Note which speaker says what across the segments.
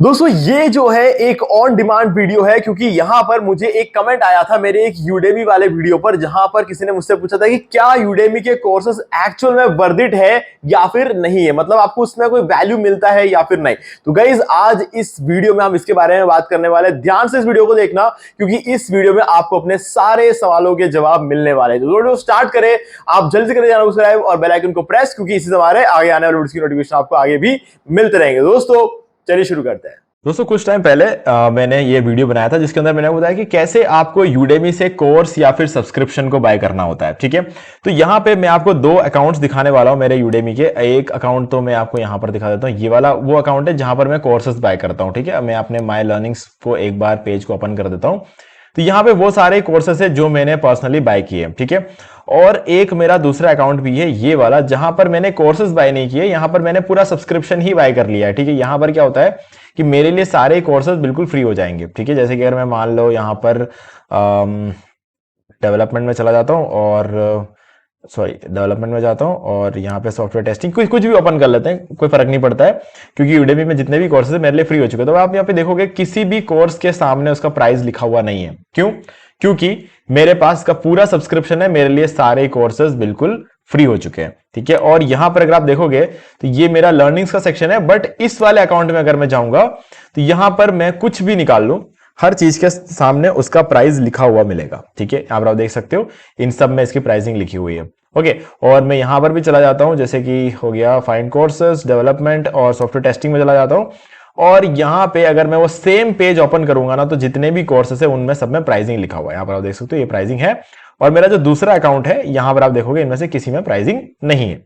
Speaker 1: दोस्तों ये जो है एक ऑन डिमांड वीडियो है क्योंकि यहां पर मुझे एक कमेंट आया था मेरे एक यूडेमी वाले वीडियो पर जहां पर किसी ने मुझसे पूछा था कि क्या यूडेमी के कोर्सेज एक्चुअल में वर्थ इट है या फिर नहीं है, मतलब आपको उसमें कोई वैल्यू मिलता है या फिर नहीं। तो गाइज आज इस वीडियो में हम इसके बारे में बात करने वाले हैं। ध्यान से इस वीडियो को देखना क्योंकि इस वीडियो में आपको अपने सारे सवालों के जवाब मिलने वाले हैं। तो वीडियो स्टार्ट करें, आप जल्दी से करें चैनल को सब्सक्राइब और बेल आइकन को प्रेस, क्योंकि इसी से हमारे आगे आने वाले वीडियोस की नोटिफिकेशन आपको आगे भी मिलते रहेंगे। दोस्तों चलिए शुरू करते हैं।
Speaker 2: दोस्तों कुछ टाइम पहले मैंने ये वीडियो बनाया था जिसके अंदर मैंने बताया कि कैसे आपको यूडेमी से कोर्स या फिर सब्सक्रिप्शन को बाय करना होता है। ठीक है, तो यहाँ पे मैं आपको दो अकाउंट्स दिखाने वाला हूँ मेरे यूडेमी के। एक अकाउंट तो मैं आपको यहाँ पर दिखा देता हूँ, ये वाला वो अकाउंट है जहां पर मैं कोर्सेज बाय करता हूँ। ठीक है, मैं अपने माई लर्निंग्स को एक बार पेज को ओपन कर देता हूँ। तो यहाँ पे वो सारे कोर्सेस है जो मैंने पर्सनली बाय किए। ठीक है, और एक मेरा दूसरा अकाउंट भी है ये वाला जहां पर मैंने कोर्सेज बाय नहीं किए, यहां पर मैंने पूरा सब्सक्रिप्शन ही बाय कर लिया है। ठीक है, यहां पर क्या होता है कि मेरे लिए सारे कोर्सेज बिल्कुल फ्री हो जाएंगे। ठीक है, जैसे कि अगर मैं मान लो यहां पर डेवलपमेंट में चला जाता हूं और डेवलपमेंट में जाता हूं और यहाँ पे सॉफ्टवेयर टेस्टिंग कुछ भी ओपन कर लेते हैं, कोई फर्क नहीं पड़ता है क्योंकि यूडेमी में जितने भी कोर्सेज मेरे लिए फ्री हो चुके हैं। तो आप यहाँ पे देखोगे किसी भी कोर्स के सामने उसका प्राइस लिखा हुआ नहीं है। क्यों? क्योंकि मेरे पास का पूरा सब्सक्रिप्शन है, मेरे लिए सारे कोर्सेज बिल्कुल फ्री हो चुके हैं। ठीक है, और यहां पर अगर आप देखोगे तो ये मेरा लर्निंग्स का सेक्शन है, बट इस वाले अकाउंट में अगर मैं जाऊंगा तो यहां पर मैं कुछ भी निकाल लूं, हर चीज के सामने उसका प्राइस लिखा हुआ मिलेगा। ठीक है, आप देख सकते हो इन सब में इसकी प्राइसिंग लिखी हुई है। ओके, और मैं यहां पर भी चला जाता हूं, जैसे कि हो गया फाइंड कोर्सेज, डेवलपमेंट और सॉफ्टवेयर टेस्टिंग में चला जाता हूं। और यहां पे अगर मैं वो सेम पेज ओपन करूंगा ना, तो जितने भी कोर्सेस है उनमें सब में प्राइसिंग लिखा हुआ है। यहां पर आप देख सकते हो ये प्राइसिंग है। और मेरा जो दूसरा अकाउंट है यहां पर आप देखोगे इनमें से किसी में प्राइसिंग नहीं है।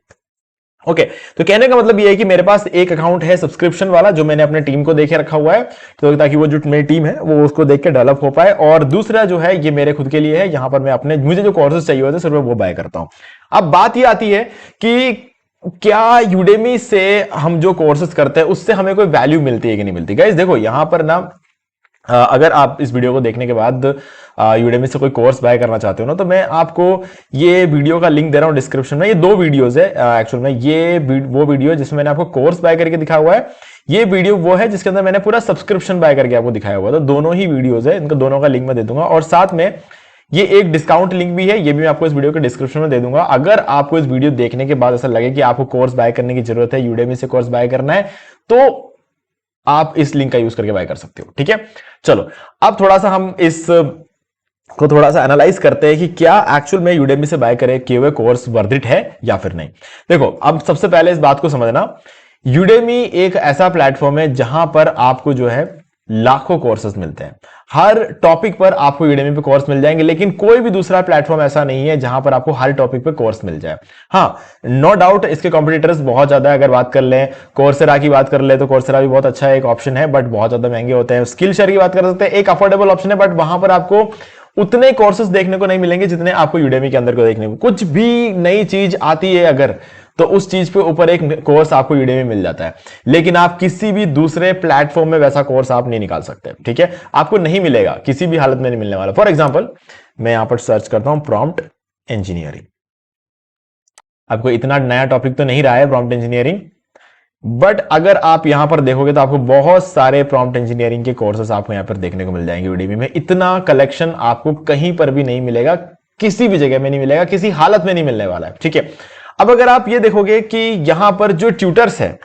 Speaker 2: ओके, तो कहने का मतलब ये है कि मेरे पास एक अकाउंट है सब्सक्रिप्शन वाला जो मैंने अपने टीम को देखे रखा हुआ है, तो ताकि वो जो मेरी टीम है वो उसको देख के डेवलप हो पाए। और दूसरा जो है ये मेरे खुद के लिए है, यहां पर मैं अपने मुझे जो कोर्सेज चाहिए होते हैं सिर्फ वो बाय करता हूं। अब बात ये आती है कि क्या यूडेमी से हम जो कोर्सेज करते हैं उससे हमें कोई वैल्यू मिलती है कि नहीं मिलती। गाइस देखो यहां पर ना, अगर आप इस वीडियो को देखने के बाद यूडेमी से कोई कोर्स बाय करना चाहते हो ना, तो मैं आपको ये वीडियो का लिंक दे रहा हूं डिस्क्रिप्शन में। ये दो वीडियोस है एक्चुअल में, ये वो वीडियो जिसमें मैंने आपको कोर्स बाय करके दिखाया हुआ है, ये वीडियो वो है जिसके अंदर मैंने पूरा सब्सक्रिप्शन बाय करके आपको दिखाया हुआ है। तो दोनों ही वीडियोस है, इनका दोनों का लिंक मैं दे दूंगा। और साथ में ये एक डिस्काउंट लिंक भी है, ये भी मैं आपको इस वीडियो के डिस्क्रिप्शन में दे दूंगा। अगर आपको इस वीडियो देखने के बाद ऐसा लगे कि आपको कोर्स बाय करने की जरूरत है, यूडेमी से कोर्स बाय करना है, तो आप इस लिंक का यूज करके बाय कर सकते हो। ठीक है, चलो अब थोड़ा सा हम इस को थोड़ा सा एनालाइज करते हैं कि क्या एक्चुअल में यूडेमी से बाय करे किए हुए कोर्स वर्थ इट है या फिर नहीं। देखो अब सबसे पहले इस बात को समझना, यूडेमी एक ऐसा प्लेटफॉर्म है जहां पर आपको जो है लाखों कोर्सेज मिलते हैं। हर टॉपिक पर आपको यूडेमी पे कोर्स मिल जाएंगे, लेकिन कोई भी दूसरा प्लेटफॉर्म ऐसा नहीं है जहां पर आपको हर टॉपिक पे कोर्स मिल जाए। हाँ, नो डाउट इसके कॉम्पिटिटर्स बहुत ज्यादा है। अगर बात कर लें कोर्सेरा की बात कर ले तो कोर्सेरा भी बहुत अच्छा एक ऑप्शन है, बट बहुत ज्यादा महंगे होते हैं। स्किल शेयर की बात कर सकते हैं, एक अफोर्डेबल ऑप्शन है, बट वहां पर आपको उतने कोर्सेज देखने को नहीं मिलेंगे जितने आपको यूडेमी के अंदर को देखने को। कुछ भी नई चीज आती है अगर, तो उस चीज पे ऊपर एक कोर्स आपको यूडेमी मिल जाता है, लेकिन आप किसी भी दूसरे प्लेटफॉर्म में वैसा कोर्स आप नहीं निकाल सकते। ठीक है, आपको नहीं मिलेगा, किसी भी हालत में नहीं मिलने वाला। फॉर एग्जांपल मैं यहां पर सर्च करता हूं प्रॉम्प्ट इंजीनियरिंग। आपको इतना नया टॉपिक तो नहीं रहा है प्रॉम्प्ट इंजीनियरिंग, बट अगर आप यहां पर देखोगे तो आपको बहुत सारे प्रॉम्प्ट इंजीनियरिंग के कोर्सेस आपको यहां पर देखने को मिल जाएंगे यूडेमी में। इतना कलेक्शन आपको कहीं पर भी नहीं मिलेगा, किसी भी जगह में नहीं मिलेगा, किसी हालत में नहीं मिलने वाला है। ठीक है, अब अगर आप ये देखोगे कि यहां पर जो ट्यूटर्स है,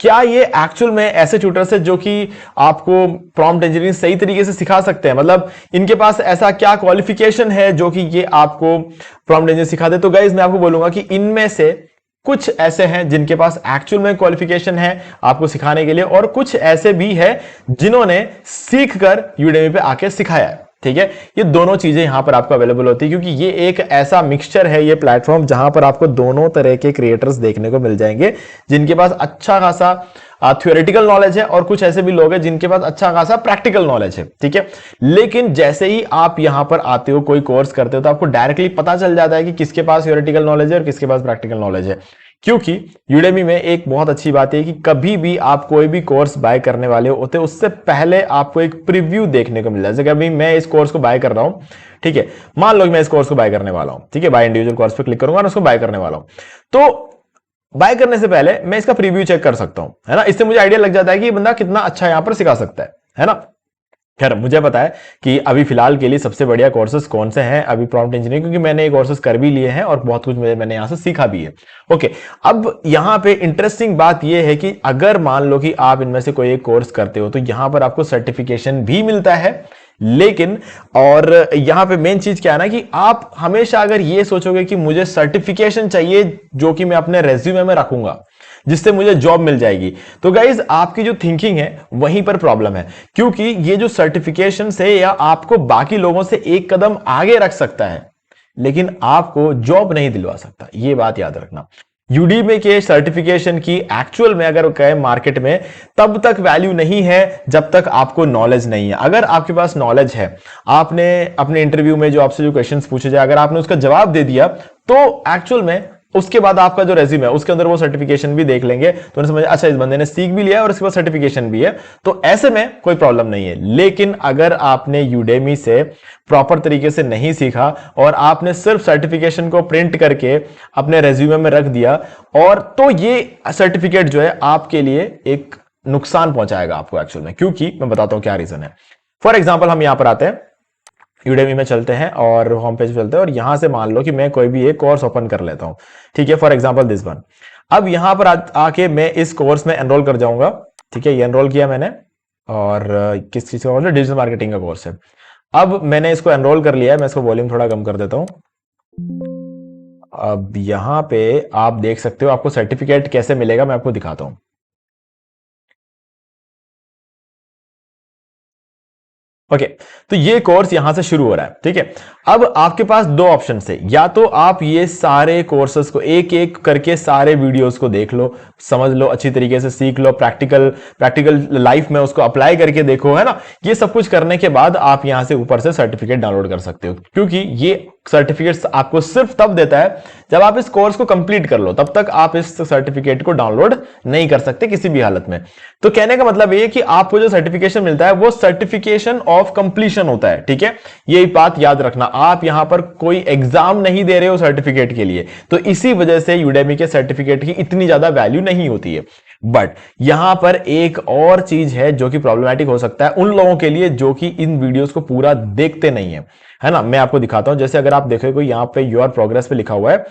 Speaker 2: क्या ये एक्चुअल में ऐसे ट्यूटर्स है जो कि आपको प्रॉम्प्ट इंजीनियरिंग सही तरीके से सिखा सकते हैं, मतलब इनके पास ऐसा क्या क्वालिफिकेशन है जो कि ये आपको प्रॉम्प्ट इंजीनियरिंग सिखा दे। तो गाइस मैं आपको बोलूंगा कि इनमें से कुछ ऐसे हैं जिनके पास एक्चुअल में क्वालिफिकेशन है आपको सिखाने के लिए, और कुछ ऐसे भी है जिन्होंने सीखकर यूडेमी पे आके सिखाया है। ठीक है, ये दोनों चीजें यहां पर आपको अवेलेबल होती है, क्योंकि ये एक ऐसा मिक्सचर है ये प्लेटफॉर्म जहां पर आपको दोनों तरह के क्रिएटर्स देखने को मिल जाएंगे, जिनके पास अच्छा खासा थ्योरेटिकल नॉलेज है और कुछ ऐसे भी लोग हैं जिनके पास अच्छा खासा प्रैक्टिकल नॉलेज है। ठीक है, लेकिन जैसे ही आप यहां पर आते हो, कोई कोर्स करते हो, तो आपको डायरेक्टली पता चल जाता है कि किसके पास थ्योरेटिकल नॉलेज है और किसके पास प्रैक्टिकल नॉलेज है। क्योंकि यूडेमी में एक बहुत अच्छी बात है कि कभी भी आप कोई भी कोर्स बाय करने वाले होते हैं उससे पहले आपको एक प्रीव्यू देखने को मिल जाए। जैसे अभी मैं इस कोर्स को बाय कर रहा हूं, ठीक है, मान लो कि मैं इस कोर्स को बाय करने वाला हूं, ठीक है, बाय इंडिविजुअल कोर्स पे क्लिक करूंगा और उसको बाय करने वाला हूं, तो बाय करने से पहले मैं इसका प्रीव्यू चेक कर सकता हूं, है ना। इससे मुझे आइडिया लग जाता है कि ये बंदा कितना अच्छा यहां पर सिखा सकता है ना। खैर मुझे पता है कि अभी फिलहाल के लिए सबसे बढ़िया कोर्सेज कौन से हैं अभी प्रॉम्प्ट इंजीनियरिंग, क्योंकि मैंने ये कोर्सेज कर भी लिए हैं और बहुत कुछ मैंने यहां से सीखा भी है। ओके, अब यहां पे इंटरेस्टिंग बात ये है कि अगर मान लो कि आप इनमें से कोई एक कोर्स करते हो तो यहां पर आपको सर्टिफिकेशन भी मिलता है, लेकिन और यहां पे मेन चीज क्या है ना कि आप हमेशा अगर ये सोचोगे कि मुझे सर्टिफिकेशन चाहिए जो कि मैं अपने रेज्यूमे में रखूंगा जिससे मुझे जॉब मिल जाएगी, तो गाइज आपकी जो थिंकिंग है वहीं पर प्रॉब्लम है। क्योंकि ये जो सर्टिफिकेशन है या आपको बाकी लोगों से एक कदम आगे रख सकता है लेकिन आपको जॉब नहीं दिलवा सकता, ये बात याद रखना। यूडीमी के सर्टिफिकेशन की एक्चुअल में अगर कहें मार्केट में तब तक वैल्यू नहीं है जब तक आपको नॉलेज नहीं है। अगर आपके पास नॉलेज है, आपने अपने इंटरव्यू में जो आपसे जो क्वेश्चंस पूछे जाए अगर आपने उसका जवाब दे दिया तो एक्चुअल में उसके बाद आपका जो रेज्यूमे है उसके अंदर वो सर्टिफिकेशन भी देख लेंगे तो समझ अच्छा इस बंदे ने सीख भी लिया और उसके बाद सर्टिफिकेशन भी है, तो ऐसे में कोई प्रॉब्लम नहीं है। लेकिन अगर आपने यूडेमी से प्रॉपर तरीके से नहीं सीखा और आपने सिर्फ सर्टिफिकेशन को प्रिंट करके अपने रेज्यूमे में रख दिया, और तो ये सर्टिफिकेट जो है आपके लिए एक नुकसान पहुंचाएगा आपको एक्चुअल में। क्योंकि मैं बताता हूं क्या रीजन है। फॉर एग्जाम्पल हम यहां पर आते हैं, यूडेमी में चलते हैं और होम पेज चलते हैं और यहां से मान लो कि मैं कोई भी एक कोर्स ओपन कर लेता हूं, ठीक है, फॉर एग्जांपल दिस वन। अब यहां पर आके मैं इस कोर्स में एनरोल कर जाऊंगा, ठीक है, ये एनरोल किया मैंने और किस चीज का कोर्स है, डिजिटल मार्केटिंग का कोर्स है। अब मैंने इसको एनरोल कर लिया है, मैं इसको वॉल्यूम थोड़ा कम कर देता हूं। अब यहां पे आप देख सकते हो आपको सर्टिफिकेट कैसे मिलेगा, मैं आपको दिखाता हूं। ओके, तो ये कोर्स यहां से शुरू हो रहा है, ठीक है। अब आपके पास दो ऑप्शन है, या तो आप ये सारे कोर्सेज को एक एक करके सारे वीडियोस को देख लो, समझ लो, अच्छी तरीके से सीख लो, प्रैक्टिकल लाइफ में उसको अप्लाई करके देखो, है ना। ये सब कुछ करने के बाद आप यहां से ऊपर से सर्टिफिकेट डाउनलोड कर सकते हो, क्योंकि ये सर्टिफिकेट आपको सिर्फ तब देता है जब आप इस कोर्स को कंप्लीट कर लो, तब तक आप इस सर्टिफिकेट को डाउनलोड नहीं कर सकते किसी भी हालत में। तो कहने का मतलब ये कि आपको जो सर्टिफिकेशन मिलता है वो सर्टिफिकेशन ऑफ कंप्लीशन होता है, ठीक है। ये बात याद रखना, आप यहां पर कोई एग्जाम नहीं दे रहे हो सर्टिफिकेट के लिए, तो इसी वजह से यूडेमी के सर्टिफिकेट की इतनी ज्यादा वैल्यू नहीं होती है। बट यहां पर एक और चीज है जो कि प्रॉब्लमैटिक हो सकता है उन लोगों के लिए जो कि इन वीडियोस को पूरा देखते नहीं है ना। मैं आपको दिखाता हूं, जैसे अगर आप देखोगे यहां पे योर प्रोग्रेस पे लिखा हुआ है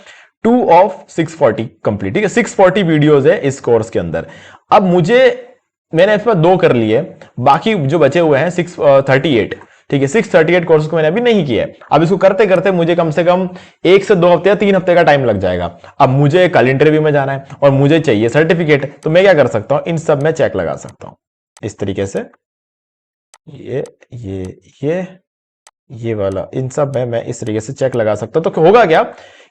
Speaker 2: 2 of 640 कंप्लीट, ठीक है, 640 वीडियोस है इस कोर्स के अंदर। अब मैंने इसमें 2 कर लिए, बाकी जो बचे हुए हैं 638, ठीक है, 638 कोर्स को मैंने अभी नहीं किया है। अब इसको करते करते मुझे कम से कम 1 से 2 हफ्ते या 3 हफ्ते का टाइम लग जाएगा। अब मुझे कल इंटरव्यू में जाना है और मुझे चाहिए सर्टिफिकेट, तो मैं क्या कर सकता हूं, इन सब में चेक लगा सकता हूं इस तरीके से, ये वाला, इन सब में मैं इस तरीके से चेक लगा सकता हूं। तो होगा क्या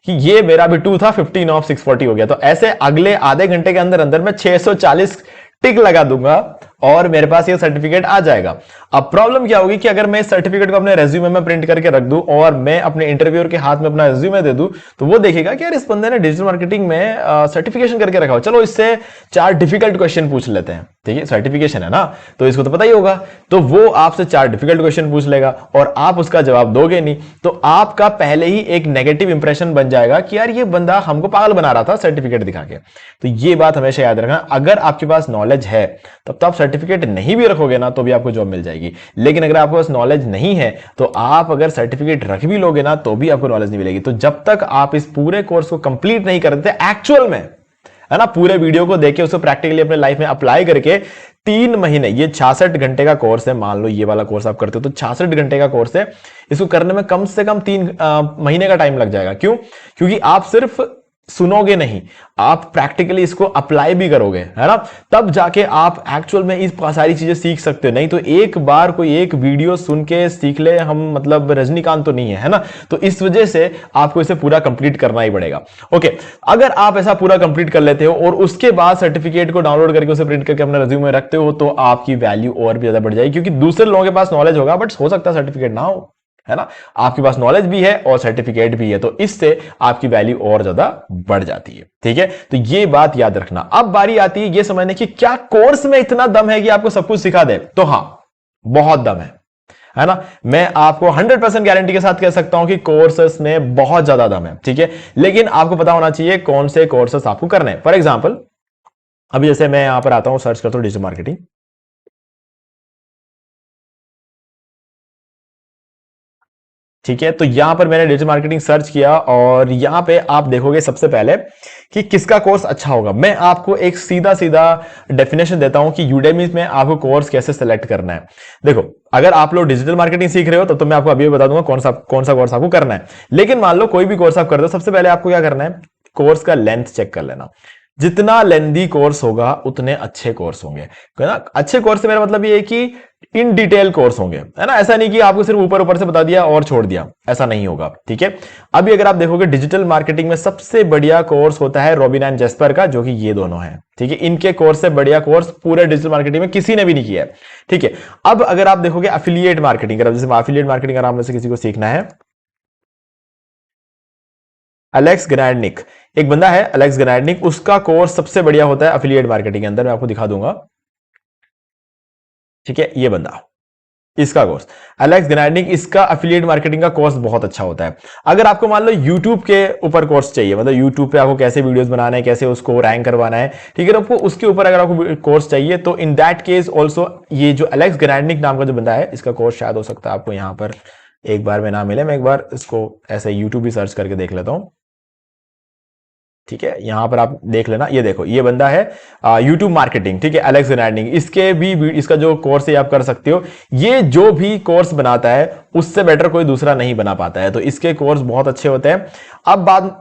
Speaker 2: कि ये मेरा भी 2 था, 15 ऑफ 640 हो गया। तो ऐसे अगले आधे घंटे के अंदर अंदर मैं 640 टिक लगा दूंगा और मेरे पास ये सर्टिफिकेट आ जाएगा। अब प्रॉब्लम क्या होगी कि अगर मैं इस सर्टिफिकेट को अपने रेज्यूमे में प्रिंट करके रख दूं और मैं अपने इंटरव्यूअर के हाथ में अपना रेज्यूमे दे दूं, तो वो देखेगा कि यार इस बंदे ने डिजिटल मार्केटिंग में सर्टिफिकेशन करके रखा हो, चलो इससे 4 डिफिकल्ट क्वेश्चन पूछ लेते हैं, ठीक है, सर्टिफिकेशन है ना तो इसको तो पता ही होगा। तो वो आपसे 4 डिफिकल्ट क्वेश्चन पूछ लेगा और आप उसका जवाब दोगे नहीं, तो आपका पहले ही एक नेगेटिव इंप्रेशन बन जाएगा कि यार ये बंदा हमको पागल बना रहा था सर्टिफिकेट दिखा के। तो ये बात हमेशा याद रखना, अगर आपके पास नॉलेज है तब तो आप सर्टिफिकेट नहीं भी रखोगे ना तो भी आपको जॉब मिल जाएगी। लेकिन अगर आपके पास नॉलेज नहीं है तो आप अगर सर्टिफिकेट रख भी लोगे ना तो भी आपको नॉलेज नहीं मिलेगी। तो जब तक आप इस पूरे कोर्स को कंप्लीट नहीं करते एक्चुअल में, है ना, पूरे वीडियो को देख के उसको प्रैक्टिकली अपने लाइफ में अप्लाई करके 3 महीने, ये 66 घंटे का कोर्स है, मान लो ये वाला कोर्स आप करते हो तो 66 घंटे का कोर्स है, इसको करने में कम से कम 3 महीने का टाइम लग जाएगा। क्यों? क्योंकि आप सिर्फ सुनोगे नहीं, आप प्रैक्टिकली इसको अप्लाई भी करोगे, है ना, तब जाके आप एक्चुअल में इस सारी चीजें सीख सकते हो। नहीं तो एक बार कोई एक वीडियो सुन के सीख ले हम, मतलब रजनीकांत तो नहीं है ना। तो इस वजह से आपको इसे पूरा कंप्लीट करना ही पड़ेगा। ओके, अगर आप ऐसा पूरा कंप्लीट कर लेते हो और उसके बाद सर्टिफिकेट को डाउनलोड करके उसे प्रिंट करके अपने रिज्यूमे में रखते हो तो आपकी वैल्यू और भी ज्यादा बढ़ जाएगी, क्योंकि दूसरे लोगों के पास नॉलेज होगा बट हो सकता है सर्टिफिकेट ना हो, है ना। आपके पास नॉलेज भी है और सर्टिफिकेट भी है, तो इससे आपकी वैल्यू और ज्यादा बढ़ जाती है, ठीक है। तो ये बात याद रखना। अब बारी आती है ये समझने की क्या कोर्स में इतना दम है कि आपको सब कुछ सिखा दे। तो हां, बहुत दम है, है ना। मैं आपको 100% गारंटी के साथ कह सकता हूं कि कोर्सेस में बहुत ज्यादा दम है, ठीक है। लेकिन आपको पता होना चाहिए कौन से कोर्सेस आपको करने हैं। फॉर एग्जाम्पल अभी जैसे मैं यहां पर आता हूं, सर्च करता हूं डिजिटल मार्केटिंग, ठीक है। तो यहां पर मैंने डिजिटल मार्केटिंग सर्च किया और यहां पे आप देखोगे सबसे पहले कि किसका कोर्स अच्छा होगा। मैं आपको एक सीधा सीधा डेफिनेशन देता हूं कि यूडेमी में आपको कोर्स कैसे सेलेक्ट करना है। देखो, अगर आप लोग डिजिटल मार्केटिंग सीख रहे हो तो मैं आपको अभी बता दूंगा कौन सा कोर्स आपको करना है। लेकिन मान लो कोई भी कोर्स आप कर दो, सबसे पहले आपको क्या करना है, कोर्स का लेंथ चेक कर लेना। जितना लेंदी कोर्स होगा उतने अच्छे कोर्स होंगे, है ना। अच्छे कोर्स से मेरा मतलब ये है कि इन डिटेल कोर्स होंगे, है ना। ऐसा नहीं कि आपको सिर्फ ऊपर ऊपर से बता दिया और छोड़ दिया, ऐसा नहीं होगा, ठीक है। अभी अगर आप देखोगे डिजिटल मार्केटिंग में सबसे बढ़िया कोर्स होता है रॉबिन एंड जेस्पर का, जो कि ये दोनों हैं, ठीक है। इनके कोर्स से बढ़िया कोर्स पूरे डिजिटल मार्केटिंग में किसी ने भी नहीं किया है, ठीक है। अब अगर आप देखोगे एफिलिएट मार्केटिंग, अगर जैसे एफिलिएट मार्केटिंग आराम से किसी को सीखना है, अलेक्स ग्रैंडनिक एक बंदा है, अलेक्स ग्रैंडनिक, उसका कोर्स सबसे बढ़िया होता है एफिलिएट मार्केटिंग के अंदर। मैं आपको दिखा दूंगा, ठीक है। ये बंदा, इसका कोर्स अलेक्स ग्रैंडनिक, इसका एफिलिएट मार्केटिंग का कोर्स बहुत अच्छा होता है। अगर आपको मान लो YouTube के ऊपर कोर्स चाहिए, मतलब YouTube पे आपको कैसे वीडियोस बनाना है, कैसे उसको रैंक करवाना है, ठीक है, आपको उसके ऊपर अगर आपको कोर्स चाहिए तो इन दैट केस ऑल्सो ये जो अलेक्स ग्रैंडनिक नाम का जो बंदा है, इसका कोर्स शायद हो सकता है आपको यहां पर एक बार में ना मिले। मैं एक बार इसको ऐसे YouTube भी सर्च करके देख लेता हूं, ठीक है। यहां पर आप देख लेना, ये देखो ये बंदा है यूट्यूब मार्केटिंग, ठीक है, एलेक्स ग्रैंडनिक। इसके भी इसका जो कोर्स है आप कर सकते हो। ये जो भी कोर्स बनाता है उससे बेटर कोई दूसरा नहीं बना पाता है, तो इसके कोर्स बहुत अच्छे होते हैं। अब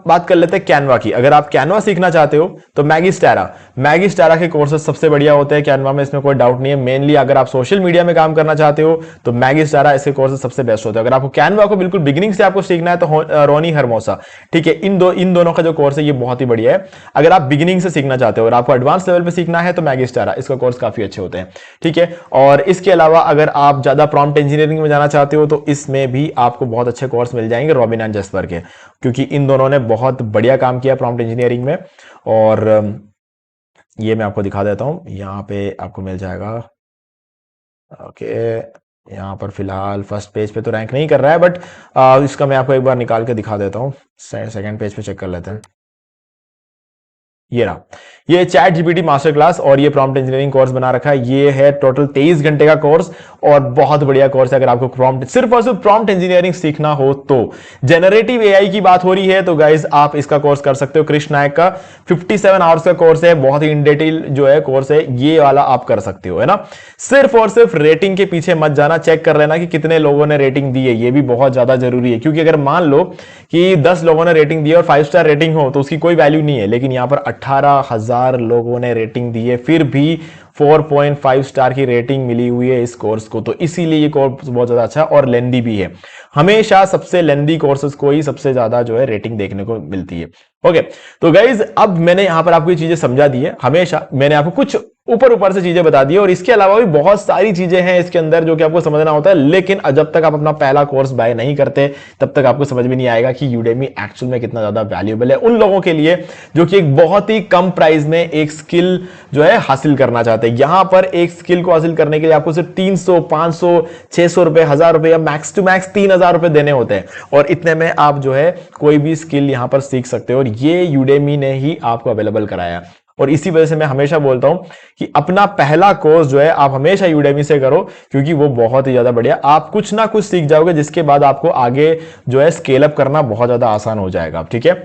Speaker 2: बात कर लेते हैं कैनवा की। अगर आप कैनवा सीखना चाहते हो तो मैगी स्टारा के कोर्सेज सबसे बढ़िया होते हैं कैनवा में, इसमें कोई डाउट नहीं है। मेनली अगर आप सोशल मीडिया में काम करना चाहते हो तो मैगी स्टारा इसके कोर्सेज सबसे बेस्ट होते हैं। अगर आपको कैनवा को बिल्कुल बिगिनिंग से आपको सीखना है तो रोनी हरमोसा, ठीक है, इन दोनों का जो कोर्स है ये बहुत ही बढ़िया है। अगर आप बिगिनिंग से सीखना चाहते हो और आपको एडवांस लेवल पे सीखना है तो मैगी स्टारा, इसका कोर्स काफी अच्छे होते हैं, ठीक है। और इसके अलावा अगर आप ज्यादा प्रॉम्प्ट इंजीनियरिंग में जाना चाहते हो तो इसमें भी आपको बहुत अच्छे कोर्स मिल जाएंगे रॉबिन एंड जेस्पर के, क्योंकि इन दोनों ने बहुत बढ़िया काम किया प्रॉम्प्ट इंजीनियरिंग में। और ये मैं आपको दिखा देता हूं, यहां पे आपको मिल जाएगा, ओके। यहां पर फिलहाल फर्स्ट पेज पे तो रैंक नहीं कर रहा है, बट इसका मैं आपको एक बार निकाल के दिखा देता हूं। सेकंड पेज पे चेक कर लेते हैं। ये रहा, ये चैट जीपीटी मास्टर क्लास और ये प्रॉम्प्ट इंजीनियरिंग कोर्स बना रखा है। ये है टोटल 23 घंटे का कोर्स और बहुत बढ़िया कोर्स है। अगर आपको सिर्फ और सिर्फ प्रॉम्प्ट इंजीनियरिंग सीखना हो तो, जनरेटिव एआई की बात हो रही है तो गाइज आप इसका कोर्स कर सकते हो। कृष्ण नायक का 57 आवर्स का कोर्स है, बहुत ही इन डिटेल जो है कोर्स है, ये वाला आप कर सकते हो, है ना। सिर्फ और सिर्फ रेटिंग के पीछे मत जाना, चेक कर लेना कि कितने लोगों ने रेटिंग दी है, ये भी बहुत ज्यादा जरूरी है। क्योंकि अगर मान लो कि 10 लोगों ने रेटिंग दी और 5 स्टार रेटिंग हो तो उसकी कोई वैल्यू नहीं है, लेकिन यहां पर 18,000 लोगों ने रेटिंग दी है, फिर भी 4.5 स्टार की रेटिंग मिली हुई है इस कोर्स को। तो इसीलिए ये कोर्स बहुत ज्यादा अच्छा और लेंदी भी है। हमेशा सबसे लेंदी कोर्सेज को ही सबसे ज्यादा जो है रेटिंग देखने को मिलती है। ओके, तो गाइज अब मैंने यहां पर आपको ये चीजें समझा दी है। हमेशा मैंने आपको कुछ ऊपर से चीजें बता दी और इसके अलावा भी बहुत सारी चीजें हैं इसके अंदर जो कि आपको समझना होता है। लेकिन जब तक आप अपना पहला कोर्स बाय नहीं करते तब तक आपको समझ में नहीं आएगा कि यूडेमी एक्चुअल में कितना ज्यादा वैल्यूएबल है उन लोगों के लिए जो कि एक बहुत ही कम प्राइस में एक स्किल जो है हासिल करना चाहते हैं। यहां पर एक स्किल को हासिल करने के लिए आपको सिर्फ 300, 500, 600 रुपए, 1000 रुपए या मैक्स टू मैक्स 3000 रुपए देने होते हैं और इतने में आप जो है कोई भी स्किल यहां पर सीख सकते हो और ये यूडेमी ने ही आपको अवेलेबल कराया। और इसी वजह से मैं हमेशा बोलता हूं कि अपना पहला कोर्स जो है आप हमेशा यूडेमी से करो, क्योंकि वो बहुत ही ज्यादा बढ़िया, आप कुछ ना कुछ सीख जाओगे जिसके बाद आपको आगे जो है स्केल अप करना बहुत ज्यादा आसान हो जाएगा, ठीक है।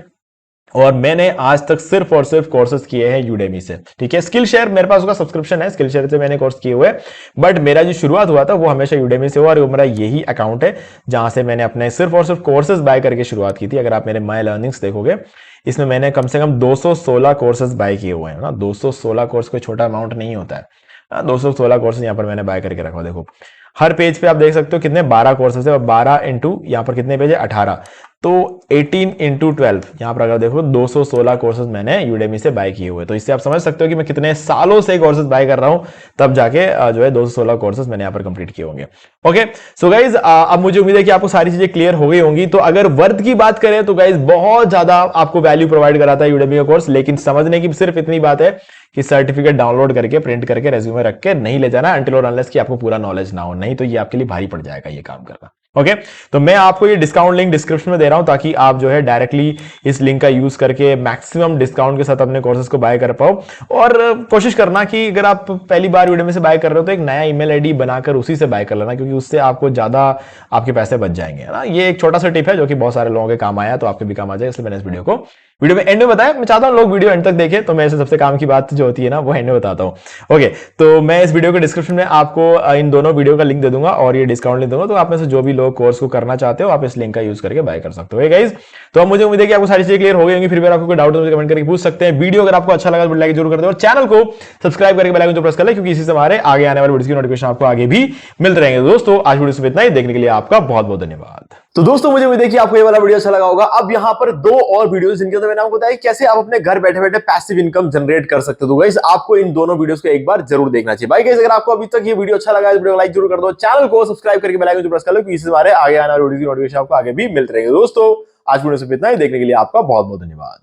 Speaker 2: और मैंने आज तक सिर्फ और सिर्फ कोर्सेज किए हैं यूडेमी से, ठीक है। स्किल शेयर मेरे पास उसका सब्सक्रिप्शन है, स्किल शेयर से मैंने कोर्स किए हुए, बट मेरा जो शुरुआत हुआ था वो हमेशा यूडेमी से हुआ और मेरा यही अकाउंट है जहां से मैंने अपने सिर्फ और सिर्फ कोर्सेज बाय करके शुरुआत की थी। अगर आप मेरे माय लर्निंग्स देखोगे इसमें मैंने कम से कम 216 कोर्सेज बाय किए हुए हैं ना। 216 कोर्स कोई छोटा अमाउंट नहीं होता है। 216 कोर्सेज यहाँ पर मैंने बाय करके रखा। देखो हर पेज पे आप देख सकते हो कितने 12 कोर्सेज है और 12 इंटू यहाँ पर कितने पेज है 18। तो 18 इंटू 12 यहां पर अगर देखो 216 कोर्सेज मैंने यूडेमी से बाय किए हुए। तो इससे आप समझ सकते हो कि मैं कितने सालों से कोर्सेज बाय कर रहा हूं, तब जाके जो है 216 कोर्सेज मैंने यहां पर कंप्लीट किए होंगे। ओके, सो गाइज अब मुझे उम्मीद है कि आपको सारी चीजें क्लियर हो गई होंगी। तो अगर वर्थ की बात करें तो गाइज बहुत ज्यादा आपको वैल्यू प्रोवाइड कराता है यूडेमी का कोर्स, लेकिन समझने की सिर्फ इतनी बात है कि सर्टिफिकेट डाउनलोड करके प्रिंट करके रेज्यूमे रख के नहीं ले जाना अनटिल और अनलेस कि आपको पूरा नॉलेज ना हो, नहीं तो ये आपके लिए भारी पड़ जाएगा ये काम करना। ओके, तो मैं आपको ये डिस्काउंट लिंक डिस्क्रिप्शन में दे रहा हूं ताकि आप जो है डायरेक्टली इस लिंक का यूज करके मैक्सिमम डिस्काउंट के साथ अपने कोर्सेज को बाय कर पाओ। और कोशिश करना कि अगर आप पहली बार यूडेमी से बाय कर रहे हो तो एक नया ईमेल आईडी बनाकर उसी से बाय कर लेना, क्योंकि उससे आपको ज्यादा आपके पैसे बच जाएंगे ना। ये एक छोटा सा टिप है जो कि बहुत सारे लोगों के काम आया, तो आपके भी काम आ जाए, इसलिए मैंने इस वीडियो में एंड में बताया। मैं चाहता हूं लोग वीडियो एंड तक देखें, तो मैं ऐसे सबसे काम की बात जो होती है ना वो एंड में बताता हूं। ओके, तो मैं इस वीडियो के डिस्क्रिप्शन में आपको इन दोनों वीडियो का लिंक दे दूंगा और ये डिस्काउंट लिंक दूंगा, तो आप में से जो भी लोग कोर्स को करना चाहते हो आप इस लिंक का यूज करके बाय कर सकते हो। गाइस, तो अब मुझे उम्मीद है कि आपको सारी चीजें क्लियर हो गई होंगी। फिर भी आपको कोई डाउट है मुझे कमेंट करके पूछ सकते हैं। वीडियो अगर आपको अच्छा लगा तो लाइक जरूर कर दो और चैनल को सब्सक्राइब करके बेल आइकन प्रेस कर ले, क्योंकि इसी से हमारे आगे आने वाले वीडियो की नोटिफिकेशन आपको आगे भी मिलते रहेंगे। दोस्तों आज वीडियो से इतना ही, देखने के लिए आपका बहुत बहुत धन्यवाद।
Speaker 1: तो दोस्तों मुझे उम्मीद है कि आपको ये वाला वीडियो अच्छा लगा होगा। अब यहाँ पर 2 और वीडियोस जिनके अंदर मैंने आपको बताया कैसे आप अपने घर बैठे बैठे पैसिव इनकम जनरेट कर सकते हो। तो गाइस आपको इन दोनों वीडियोस को एक बार जरूर देखना चाहिए। भाई गाइस, अगर आपको अभी तक ये वीडियो अच्छा लगा है तो वीडियो को लाइक जरूर कर दो, चैनल को सब्सक्राइब करके बेल आइकन प्रेस कर लो, क्योंकि इससे हमारे आगे आने वाले वीडियो की नोटिफिकेशन आपको आगे भी मिलते रहेंगे। दोस्तों आज वीडियो से इतना ही, देखने के लिए आपका बहुत बहुत धन्यवाद।